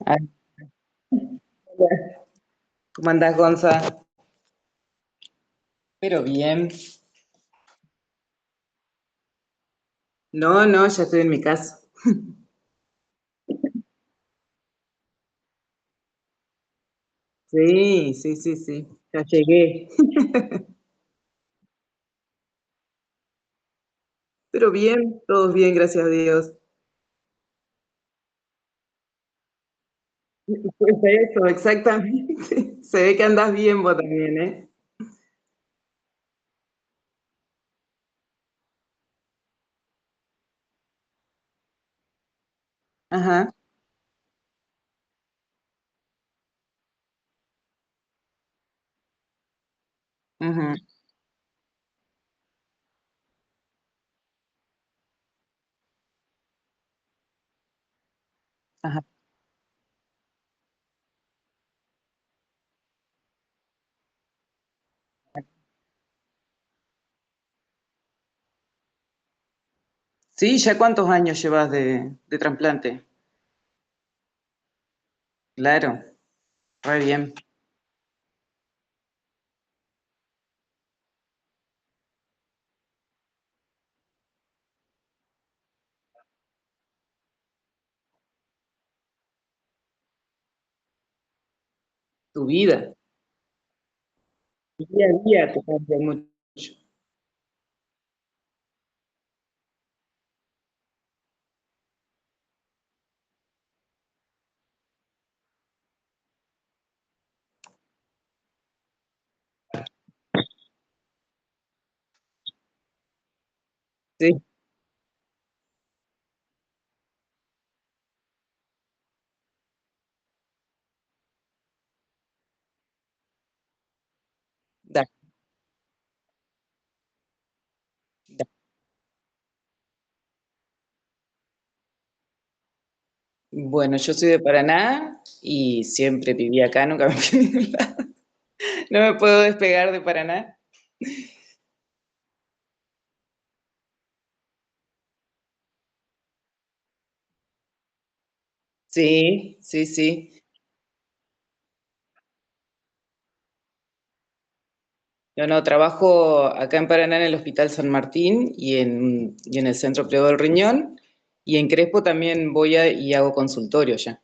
Ah, hola. ¿Cómo andás, Gonza? Pero bien. No, no, ya estoy en mi casa. Sí, sí, sí, sí. Ya llegué. Pero bien, todos bien, gracias a Dios. Pues eso, exactamente. Se ve que andás bien vos también, ¿eh? Ajá, ajá, ajá. Sí, ¿ya cuántos años llevas de trasplante? Claro, muy bien. Tu vida, día a día te cambia mucho. Sí, da, da. Bueno, yo soy de Paraná y siempre viví acá, nunca me fui a ningún lado. No me puedo despegar de Paraná. Sí, sí, sí. Yo no trabajo acá en Paraná en el Hospital San Martín y en el Centro Privado del Riñón. Y en Crespo también y hago consultorio ya.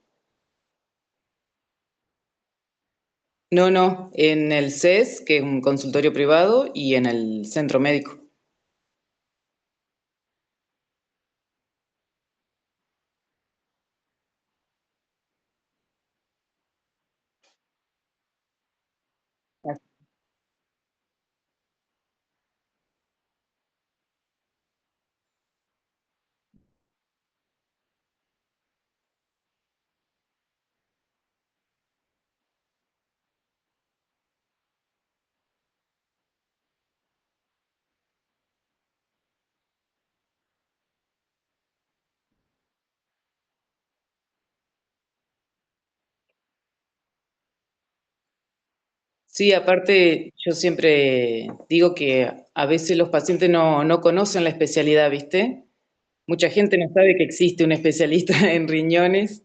No, no, en el CES, que es un consultorio privado, y en el centro médico. Sí, aparte, yo siempre digo que a veces los pacientes no conocen la especialidad, ¿viste? Mucha gente no sabe que existe un especialista en riñones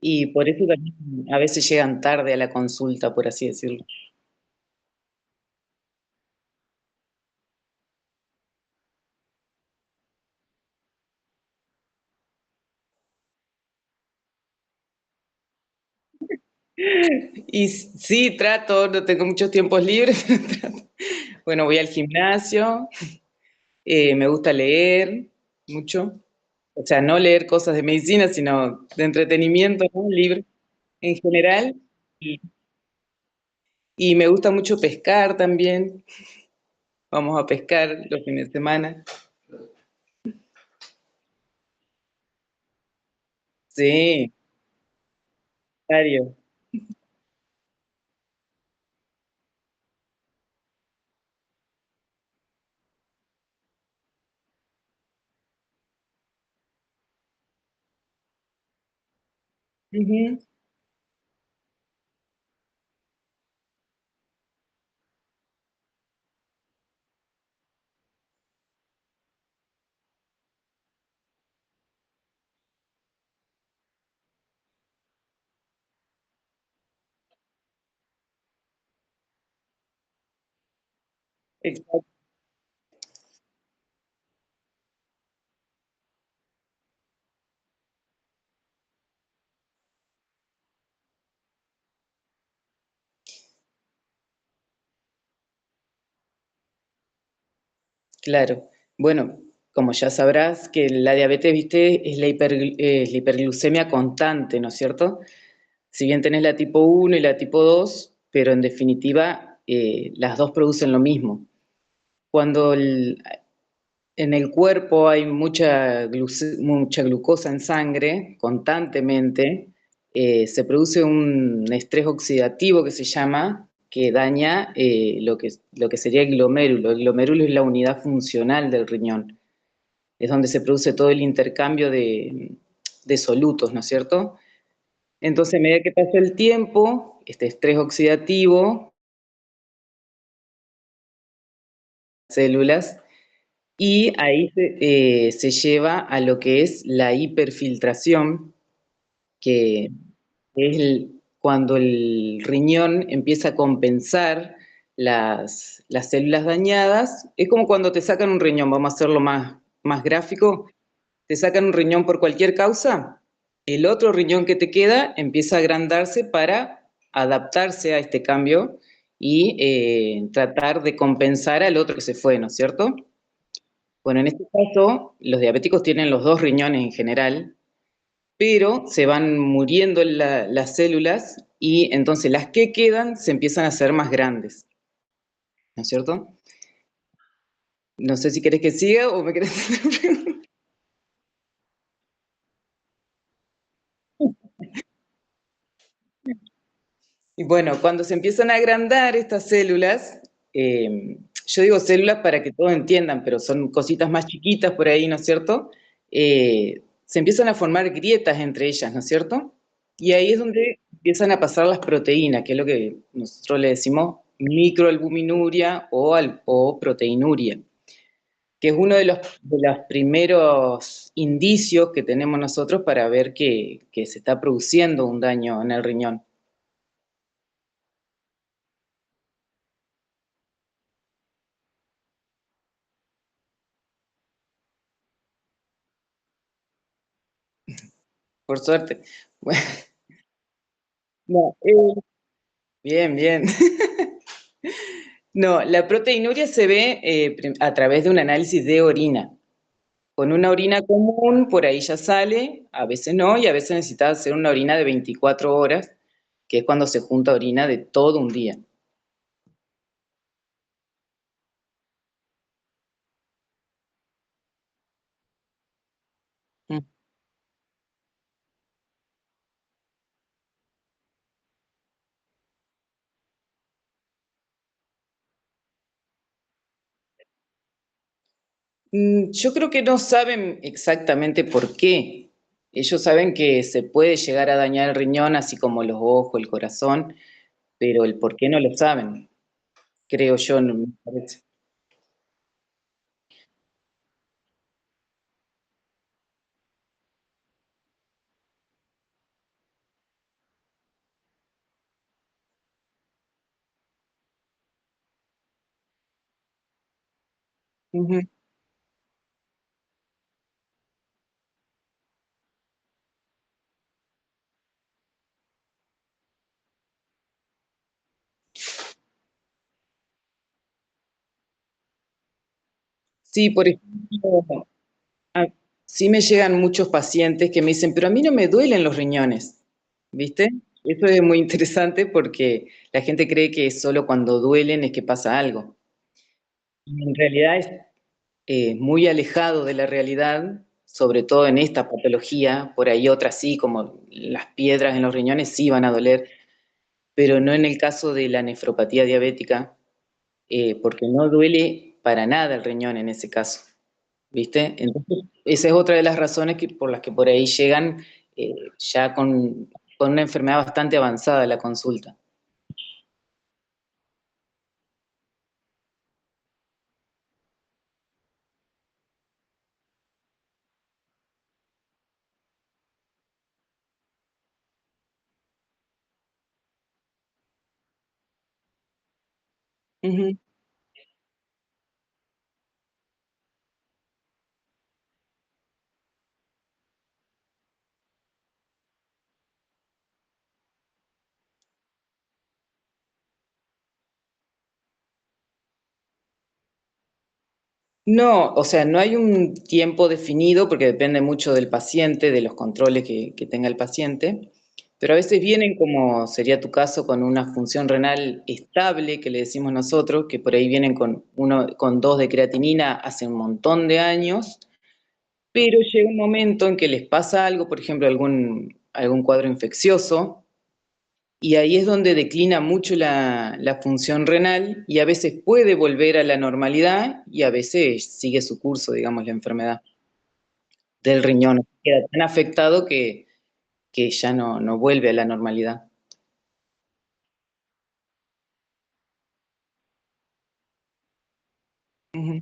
y por eso también a veces llegan tarde a la consulta, por así decirlo. Y sí, trato, no tengo muchos tiempos libres. trato. Bueno, voy al gimnasio, me gusta leer mucho. O sea, no leer cosas de medicina, sino de entretenimiento, ¿no? Libros en general. Y, y me gusta mucho pescar también. Vamos a pescar los fines de semana. Sí, diario. Ujú. Exacto. Claro. Bueno, como ya sabrás que la diabetes, viste, es la hiperglucemia constante, ¿no es cierto? Si bien tenés la tipo 1 y la tipo 2, pero en definitiva las dos producen lo mismo. Cuando en el cuerpo hay mucha glucosa en sangre constantemente, se produce un estrés oxidativo que se llama, que daña lo que sería el glomérulo. El glomérulo es la unidad funcional del riñón, es donde se produce todo el intercambio de solutos, ¿no es cierto? Entonces, a medida que pasa el tiempo, este estrés oxidativo, células, y ahí se lleva a lo que es la hiperfiltración, que es cuando el riñón empieza a compensar las células dañadas. Es como cuando te sacan un riñón, vamos a hacerlo más gráfico, te sacan un riñón por cualquier causa, el otro riñón que te queda empieza a agrandarse para adaptarse a este cambio y tratar de compensar al otro que se fue, ¿no es cierto? Bueno, en este caso, los diabéticos tienen los dos riñones en general, pero se van muriendo las células y entonces las que quedan se empiezan a hacer más grandes, ¿no es cierto? No sé si querés que siga o me querés hacer una pregunta. Y bueno, cuando se empiezan a agrandar estas células, yo digo células para que todos entiendan, pero son cositas más chiquitas por ahí, ¿no es cierto? Se empiezan a formar grietas entre ellas, ¿no es cierto? Y ahí es donde empiezan a pasar las proteínas, que es lo que nosotros le decimos microalbuminuria o proteinuria, que es uno de los primeros indicios que tenemos nosotros para ver que se está produciendo un daño en el riñón. Por suerte. Bueno, no, bien, bien. No, la proteinuria se ve a través de un análisis de orina. Con una orina común, por ahí ya sale, a veces no, y a veces necesitas hacer una orina de 24 horas, que es cuando se junta orina de todo un día. Mm. Yo creo que no saben exactamente por qué. Ellos saben que se puede llegar a dañar el riñón, así como los ojos, el corazón, pero el por qué no lo saben, creo yo, no me parece. Ujú. Sí, por ejemplo, a sí me llegan muchos pacientes que me dicen: "Pero a mí no me duelen los riñones", ¿viste? Eso es muy interesante porque la gente cree que solo cuando duelen es que pasa algo. Y en realidad es muy alejado de la realidad, sobre todo en esta patología, por ahí otras sí, como las piedras en los riñones sí van a doler, pero no en el caso de la nefropatía diabética, porque no duele para nada el riñón en ese caso. ¿Viste? Entonces, esa es otra de las razones por las que por ahí llegan ya con una enfermedad bastante avanzada a la consulta. Ujú. No, o sea, no hay un tiempo definido porque depende mucho del paciente, de los controles que tenga el paciente, pero a veces vienen como sería tu caso con una función renal estable, que le decimos nosotros, que por ahí vienen con con 2 de creatinina hace un montón de años, pero llega un momento en que les pasa algo, por ejemplo, algún cuadro infeccioso, y ahí es donde declina mucho la función renal y a veces puede volver a la normalidad y a veces sigue su curso, digamos, la enfermedad del riñón. Queda tan afectado que ya no vuelve a la normalidad. Ujú,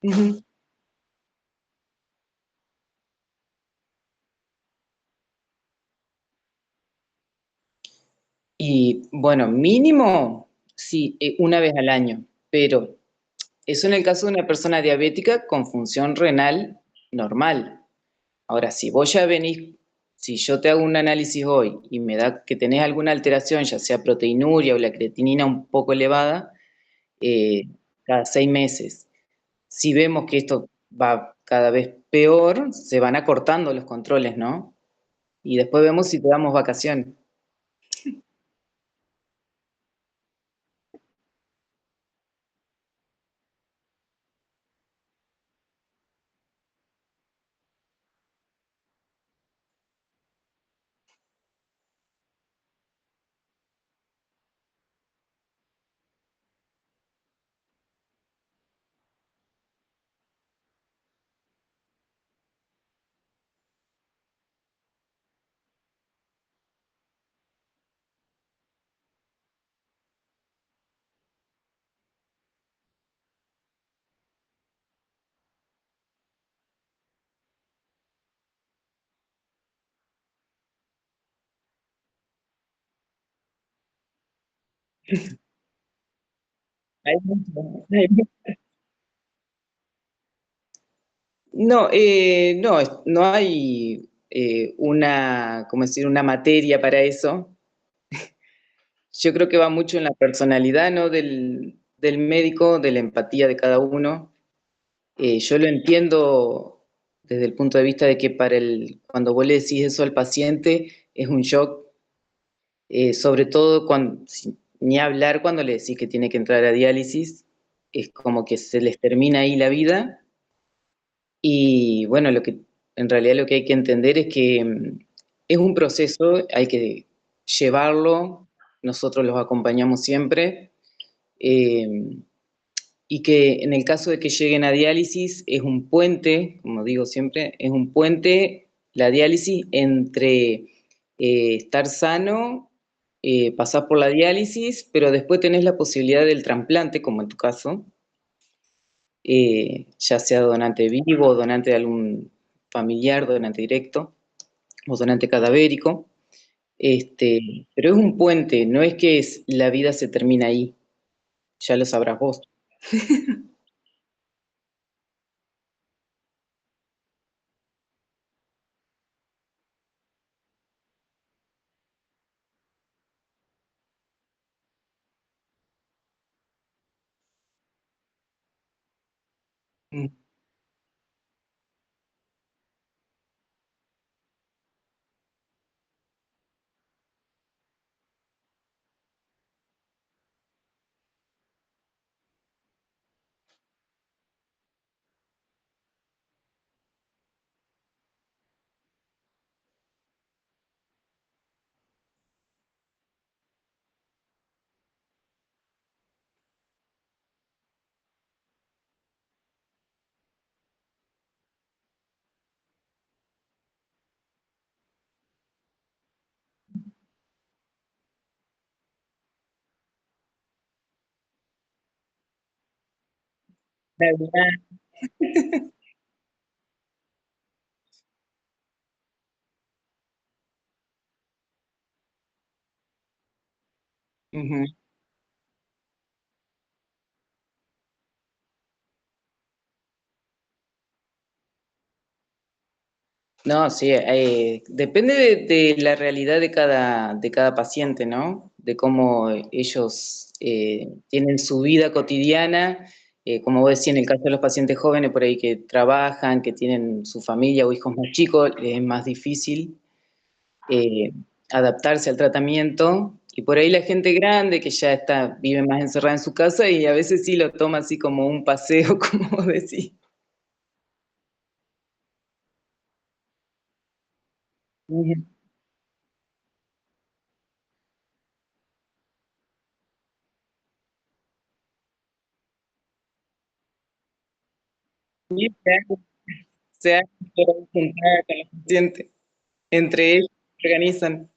ujú. Y bueno, mínimo, sí, una vez al año, pero eso en el caso de una persona diabética con función renal normal. Ahora, si vos ya venís, si yo te hago un análisis hoy y me da que tenés alguna alteración, ya sea proteinuria o la creatinina un poco elevada, eh, cada 6 meses. Si vemos que esto va cada vez peor, se van acortando los controles, ¿no? Y después vemos si te damos vacaciones. Hay mucho, no, no hay una, ¿cómo decir?, una materia para eso. Yo creo que va mucho en la personalidad, ¿no?, del médico, de la empatía de cada uno. Yo lo entiendo desde el punto de vista de que cuando vos le decís eso al paciente es un shock, sobre todo ni hablar cuando le decís que tiene que entrar a diálisis, es como que se les termina ahí la vida. Y bueno, en realidad lo que hay que entender es que es un proceso, hay que llevarlo, nosotros los acompañamos siempre, eh, y que en el caso de que lleguen a diálisis es un puente, como digo siempre, es un puente la diálisis entre estar sano, pasar por la diálisis, pero después tenés la posibilidad del trasplante, como en tu caso, ya sea donante vivo, donante de algún familiar, donante directo o donante cadavérico. Pero es un puente, no es que la vida se termina ahí, ya lo sabrás vos. Mm. Navidad. Ujú. No, sí, depende de la realidad de cada paciente, ¿no? De cómo ellos tienen su vida cotidiana, como vos decís, en el caso de los pacientes jóvenes por ahí que trabajan, que tienen su familia o hijos más chicos, les es más difícil eh, adaptarse al tratamiento. Y por ahí la gente grande que ya está, vive más encerrada en su casa y a veces sí lo toma así como un paseo, como vos decís. Ujú. Sí, se han juntar con los pacientes. Entre ellos se organizan.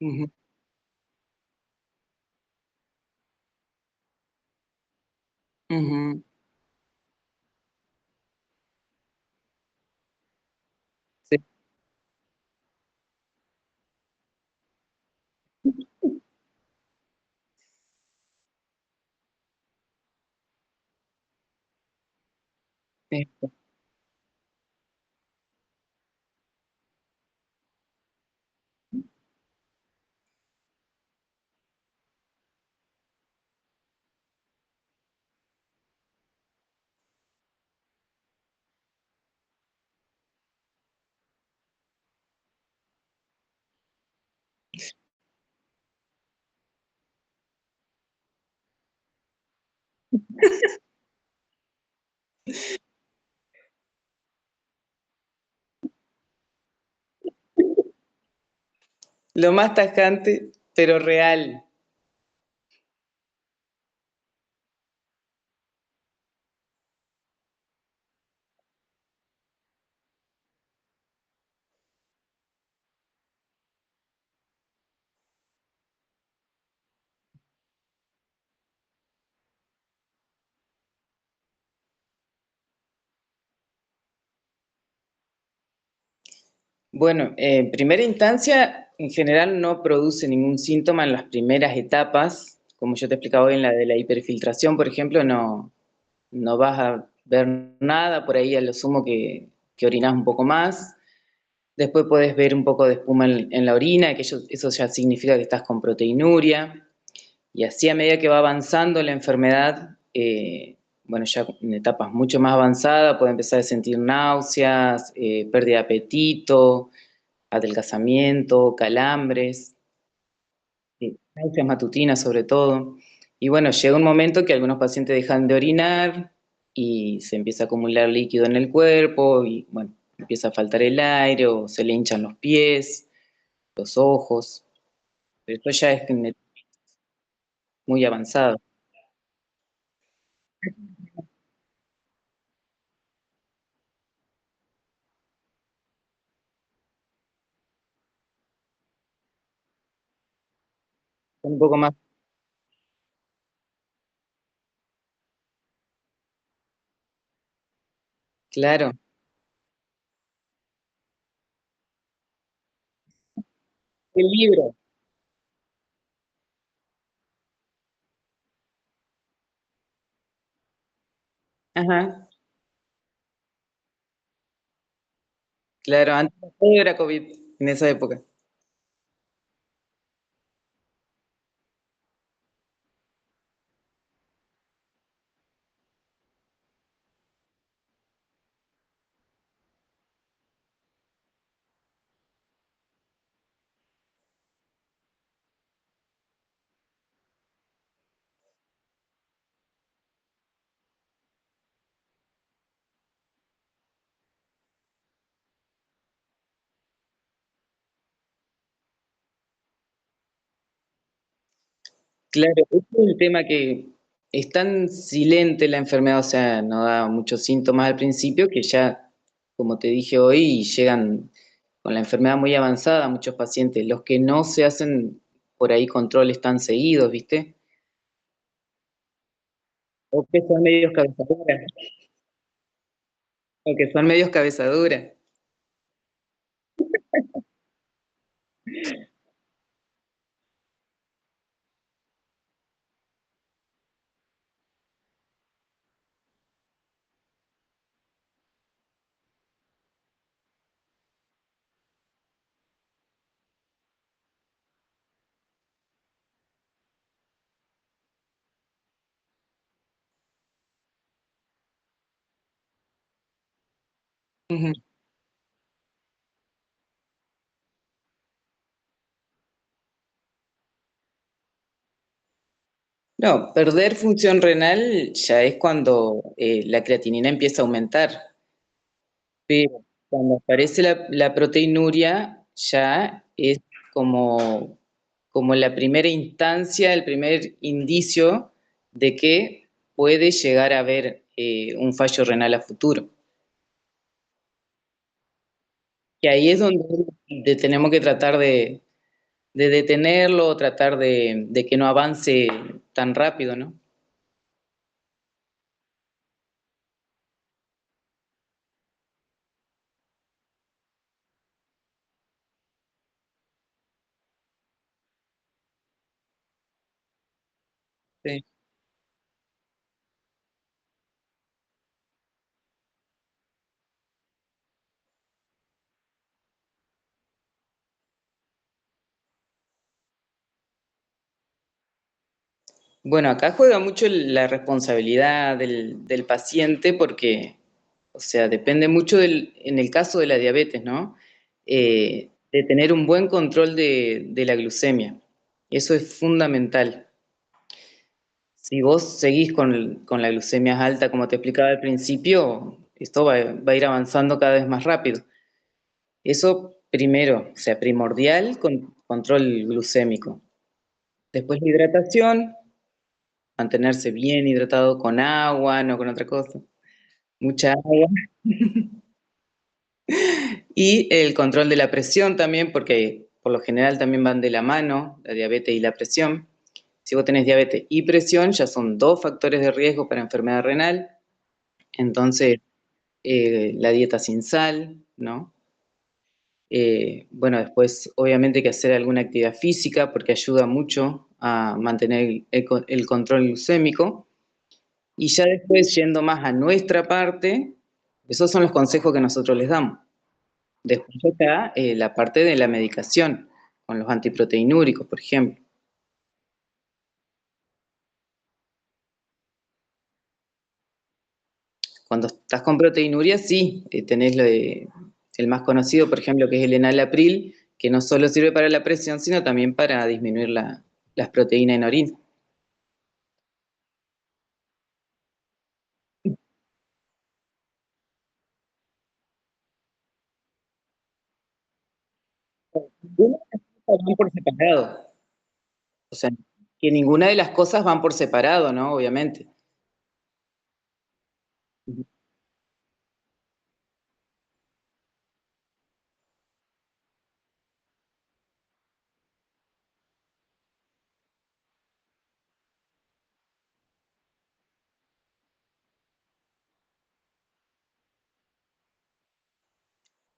Ujú, ujú, sí, sí. Lo más tajante, pero real. Bueno, en primera instancia, en general no produce ningún síntoma en las primeras etapas. Como yo te explicaba hoy en la de la hiperfiltración, por ejemplo, no vas a ver nada, por ahí a lo sumo que orinas un poco más. Después puedes ver un poco de espuma en la orina, que eso ya significa que estás con proteinuria. Y así a medida que va avanzando la enfermedad, bueno, ya en etapas mucho más avanzadas, puede empezar a sentir náuseas, pérdida de apetito, adelgazamiento, calambres, náuseas matutinas sobre todo. Y bueno, llega un momento que algunos pacientes dejan de orinar y se empieza a acumular líquido en el cuerpo y bueno, empieza a faltar el aire o se le hinchan los pies, los ojos, pero esto ya es muy avanzado. Un poco más claro. El libro. Ajá, claro, antes de todo era COVID en esa época. Claro, ese es el tema que es tan silente la enfermedad, o sea, no da muchos síntomas al principio, que ya, como te dije hoy, llegan con la enfermedad muy avanzada muchos pacientes, los que no se hacen por ahí controles tan seguidos, ¿viste? O que son medios cabezaduras, o que son medios cabezaduras. Ujú. No, perder función renal ya es cuando la creatinina empieza a aumentar, pero cuando aparece la proteinuria ya es como, como la primera instancia, el primer indicio de que puede llegar a haber un fallo renal a futuro. Que ahí es donde tenemos que tratar de detenerlo, tratar de que no avance tan rápido, ¿no? Sí. Bueno, acá juega mucho la responsabilidad del paciente porque, o sea, depende mucho en el caso de la diabetes, ¿no? De tener un buen control de la glucemia. Eso es fundamental. Si vos seguís con la glucemia alta, como te explicaba al principio, esto va a ir avanzando cada vez más rápido. Eso primero, o sea, primordial, con control glucémico. Después la hidratación, mantenerse bien hidratado con agua, no con otra cosa, mucha agua. Y el control de la presión también, porque por lo general también van de la mano, la diabetes y la presión. Si vos tenés diabetes y presión, ya son dos factores de riesgo para enfermedad renal. Entonces, la dieta sin sal, ¿no? Bueno, después obviamente hay que hacer alguna actividad física porque ayuda mucho a mantener el control glucémico. Y ya después, yendo más a nuestra parte, esos son los consejos que nosotros les damos. Después está la parte de la medicación, con los antiproteinúricos, por ejemplo. Cuando estás con proteinuria, sí, tenés el más conocido, por ejemplo, que es el enalapril, que no solo sirve para la presión, sino también para disminuir las proteínas en orina. Ninguna de las cosas van por separado. O sea, que ninguna de las cosas van por separado, ¿no? Obviamente.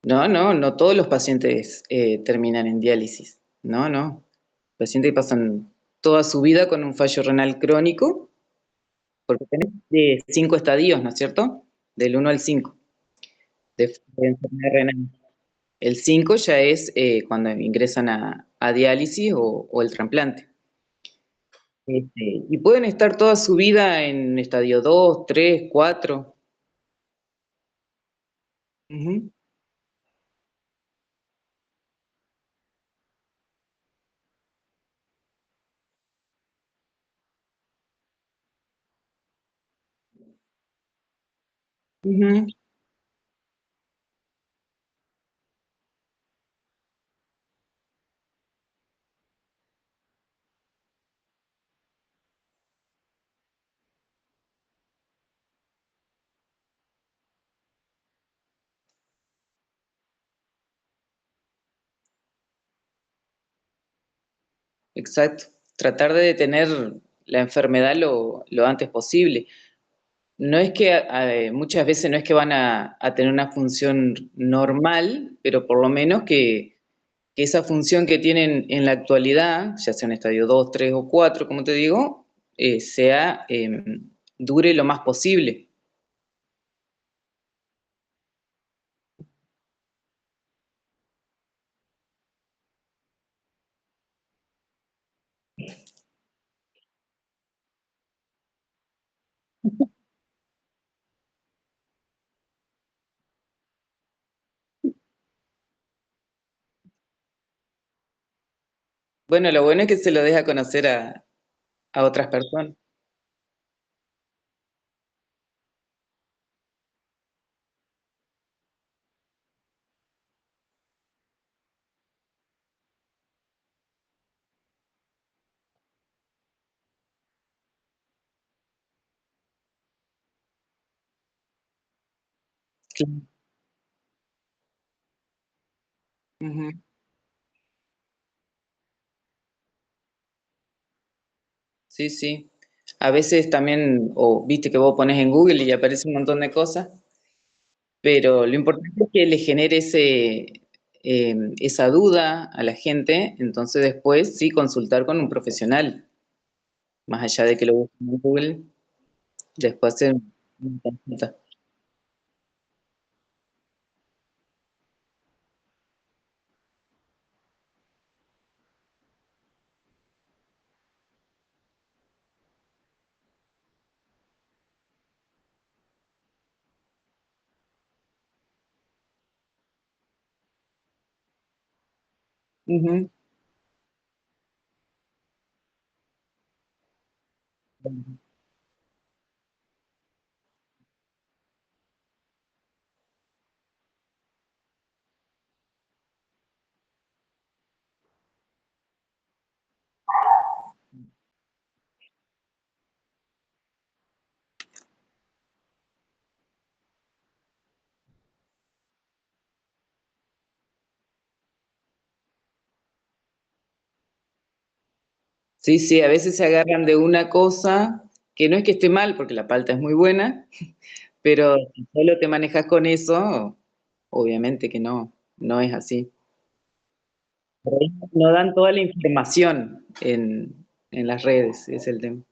No, no, no todos los pacientes terminan en diálisis. No, no. Pacientes que pasan toda su vida con un fallo renal crónico, porque tenés de 5 estadios, ¿no es cierto? Del 1 al 5 de enfermedad renal. El 5 ya es cuando ingresan a diálisis o el trasplante. Y pueden estar toda su vida en estadio 2, 3, 4. Ujú, ujú. Exacto. Tratar de detener la enfermedad lo antes posible. No es que muchas veces no es que van a tener una función normal, pero por lo menos que esa función que tienen en la actualidad, ya sea en estadio 2, 3 o 4, como te digo, sea dure lo más posible. Bueno, lo bueno es que se lo deja conocer a otras personas. Claro. Ujú. Sí, sí. A veces también, o viste que vos pones en Google y aparece un montón de cosas, pero lo importante es que le genere esa duda a la gente, entonces después sí consultar con un profesional, más allá de que lo busquen en Google, después hacer una consulta. Ujú. Sí, sí, a veces se agarran de una cosa que no es que esté mal, porque la palta es muy buena, pero si solo te manejas con eso, obviamente que no, no es así. Por ahí no dan toda la información en las redes, es el tema.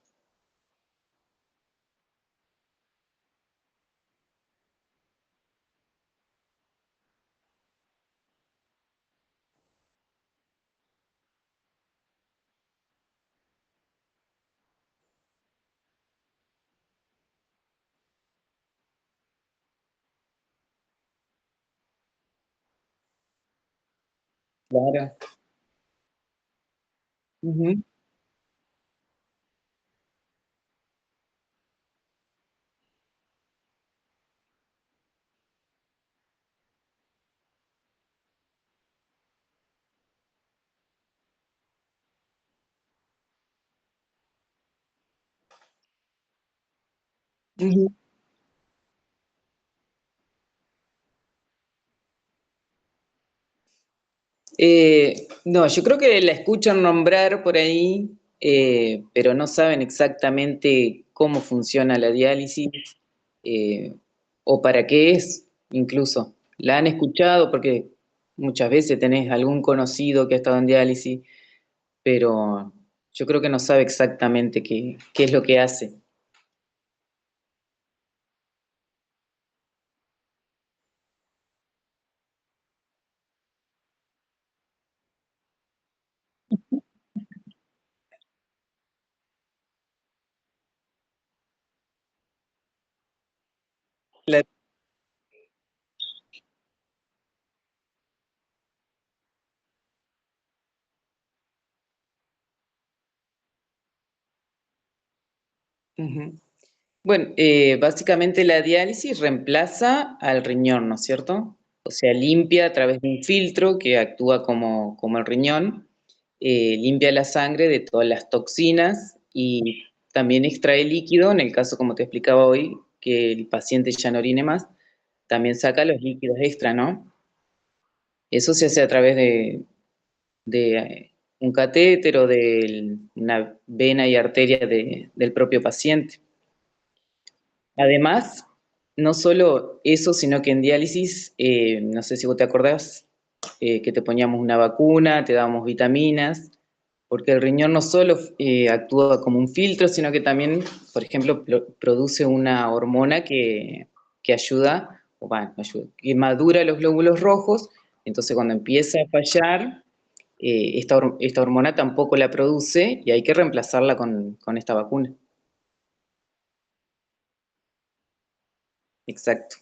Claro. Ujú, ujú. No, yo creo que la escuchan nombrar por ahí, pero no saben exactamente cómo funciona la diálisis, eh, o para qué es, incluso. La han escuchado porque muchas veces tenés algún conocido que ha estado en diálisis, pero yo creo que no sabe exactamente qué es lo que hace. La- Ujú. Bueno, básicamente la diálisis reemplaza al riñón, ¿no es cierto? O sea, limpia a través de un filtro que actúa como el riñón, limpia la sangre de todas las toxinas y también extrae líquido, en el caso, como te explicaba hoy, que el paciente ya no orine más, también saca los líquidos extra, ¿no? Eso se hace a través de un catéter o de una vena y arteria del propio paciente. Además, no solo eso, sino que en diálisis, no sé si vos te acordás, que te poníamos una vacuna, te dábamos vitaminas, porque el riñón no solo actúa como un filtro, sino que también, por ejemplo, produce una hormona que ayuda, o bueno, no ayuda, que madura los glóbulos rojos, entonces cuando empieza a fallar, esta hormona tampoco la produce y hay que reemplazarla con esta vacuna. Exacto.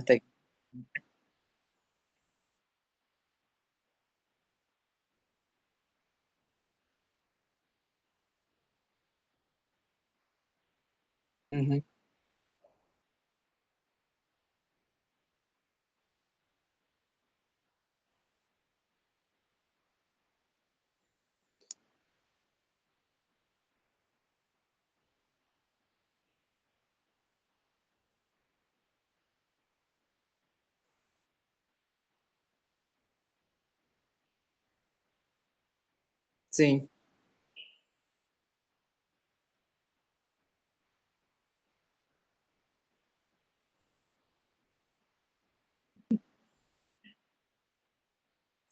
hasta que... Ujú. Sí,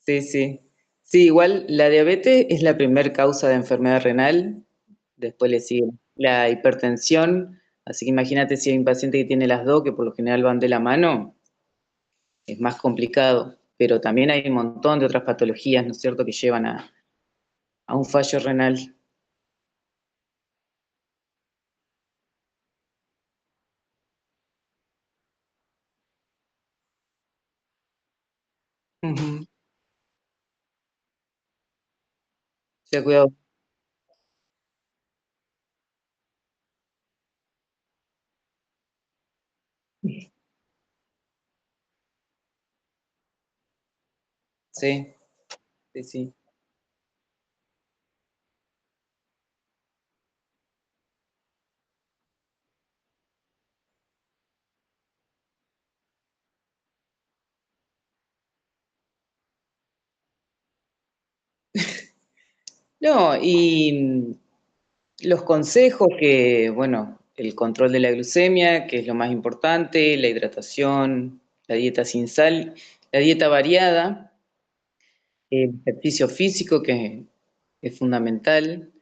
sí, sí. Sí, igual la diabetes es la primer causa de enfermedad renal, después le sigue la hipertensión, así que imagínate si hay un paciente que tiene las dos, que por lo general van de la mano, es más complicado, pero también hay un montón de otras patologías, ¿no es cierto?, que llevan a un fallo renal. Ujú. Se cuidado. Sí, sí, sí. No, y los consejos que, bueno, el control de la glucemia, que es lo más importante, la hidratación, la dieta sin sal, la dieta variada, el ejercicio físico, que es fundamental,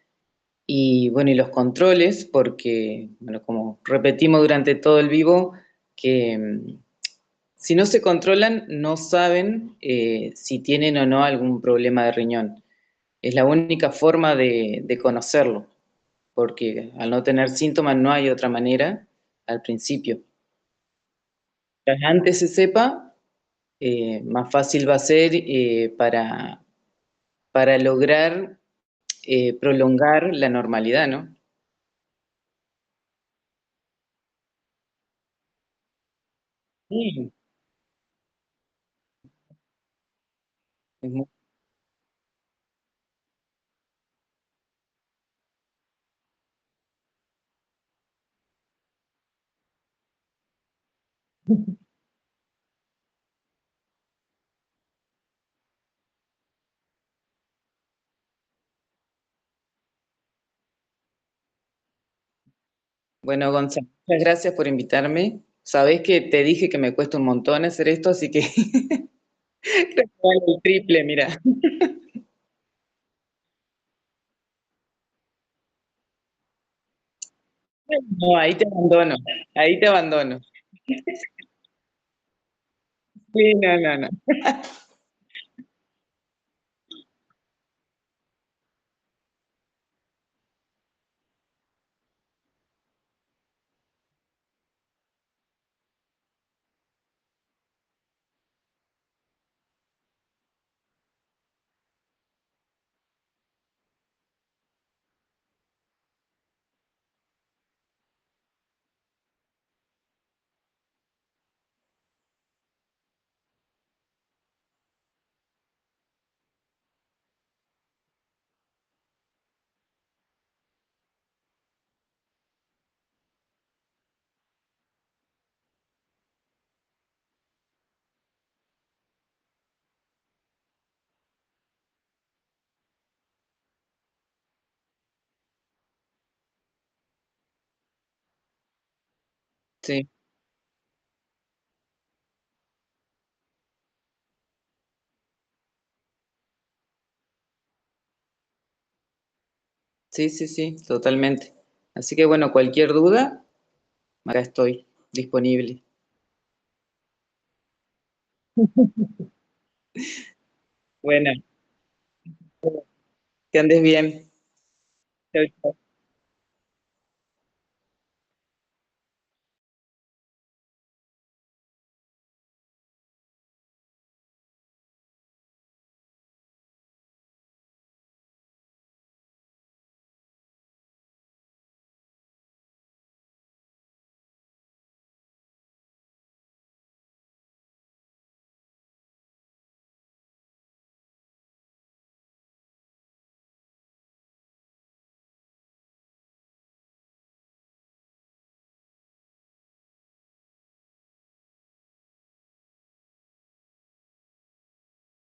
y bueno, y los controles, porque, bueno, como repetimos durante todo el vivo, que si no se controlan, no saben si tienen o no algún problema de riñón. Es la única forma de conocerlo, porque al no tener síntomas no hay otra manera al principio. Mientras antes se sepa, más fácil va a ser para lograr prolongar la normalidad, ¿no? Sí, es muy- Bueno, Gonzalo, muchas gracias por invitarme. Sabés que te dije que me cuesta un montón hacer esto, así que creo que vale el triple, mira. No, ahí te abandono, ahí te abandono. Sí, no, no, no. Sí, sí, sí, sí, totalmente. Así que bueno, cualquier duda, acá estoy disponible. Bueno, que andes bien. Chau, chau.